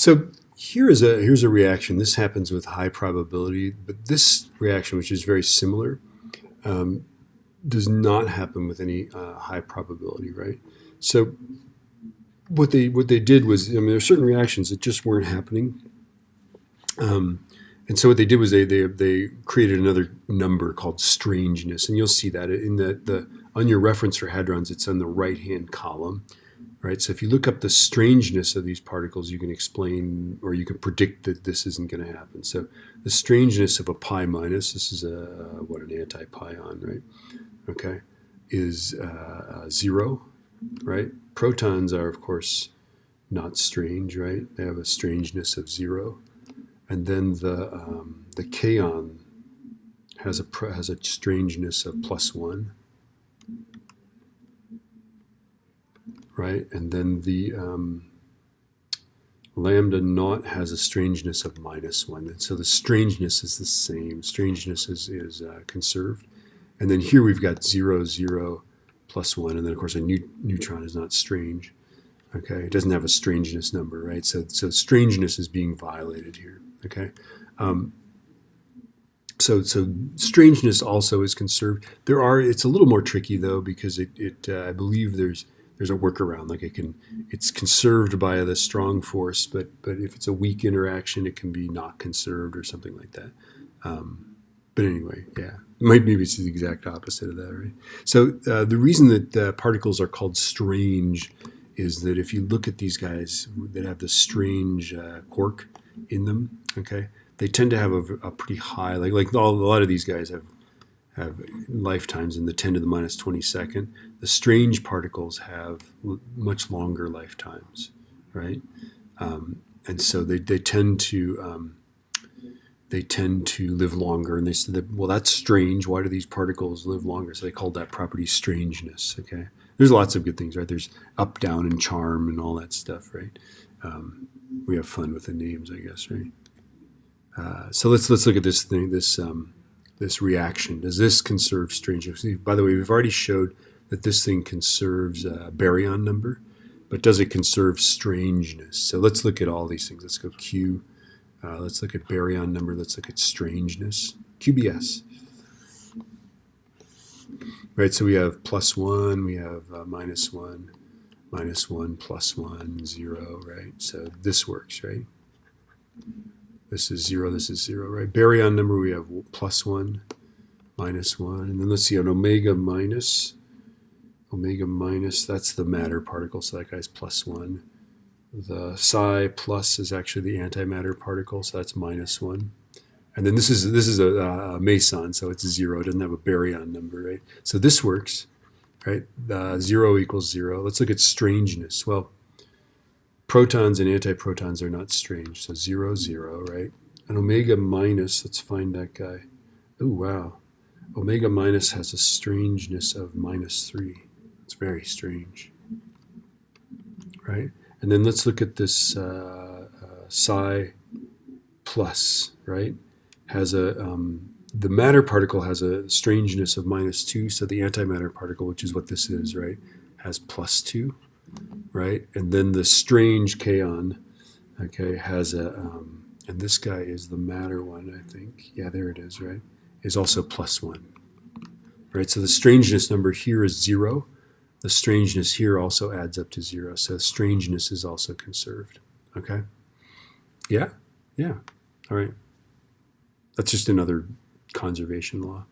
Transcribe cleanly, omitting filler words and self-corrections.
So here's a reaction. This happens with high probability, but this reaction, which is very similar, does not happen with any high probability, right? So what they did was, I mean, there are certain reactions that just weren't happening, and so what they did was they created another number called strangeness, and you'll see that in the on your reference for hadrons, it's on the right-hand column. Right, so if you look up the strangeness of these particles, you can explain or you can predict that this isn't going to happen. So the strangeness of a pi minus, this is what an anti-pion, right? Okay, is 0, right? Protons are, of course, not strange, right? They have a strangeness of 0, and then the kaon has a strangeness of +1. Right, and then the lambda naught has a strangeness of -1, and so the strangeness is the same. Strangeness is conserved, and then here we've got 0, 0, +1, and then of course a neutron is not strange. Okay, it doesn't have a strangeness number, right? So strangeness is being violated here. Okay, so strangeness also is conserved. It's a little more tricky though, because I believe there's a workaround. Like it's conserved by the strong force, but if it's a weak interaction, it can be not conserved or something like that. But anyway, yeah, maybe it's the exact opposite of that, right? So the reason that particles are called strange is that if you look at these guys that have the strange quark in them, okay, they tend to have a pretty high, like a lot of these guys have lifetimes in the 10 to the minus 22nd. The strange particles have much longer lifetimes, right? And so they tend to live longer. And they said that, well, that's strange. Why do these particles live longer? So they called that property strangeness. Okay, there's lots of good things, right? There's up, down, and charm, and all that stuff, right? We have fun with the names, I guess, right? So let's look at this thing. This reaction. Does this conserve strangeness? By the way, we've already showed that this thing conserves baryon number, but does it conserve strangeness? So let's look at all these things. Let's go Q. Let's look at baryon number. Let's look at strangeness. QBS. Right, so we have +1, we have -1, -1, +1, 0, right? So this works, right? This is 0, this is 0, right? Baryon number, we have +1, -1, and then let's see, an omega minus, that's the matter particle, so that guy's +1. The psi plus is actually the antimatter particle, so that's -1. And then this is a meson, so it's 0, it doesn't have a baryon number, right? So this works, right? 0 equals 0. Let's look at strangeness. Well, protons and antiprotons are not strange, so 0, 0, right? And omega minus, let's find that guy. Oh, wow. Omega minus has a strangeness of -3. It's very strange, right? And then let's look at this psi plus, right? The matter particle has a strangeness of -2, so the antimatter particle, which is what this is, right, has +2. Right, and then the strange kaon, okay, has and this guy is the matter one, I think. Yeah, there it is, right? Is also +1. Right, so the strangeness number here is 0. The strangeness here also adds up to 0. So strangeness is also conserved. Okay? Yeah? Yeah. All right. That's just another conservation law.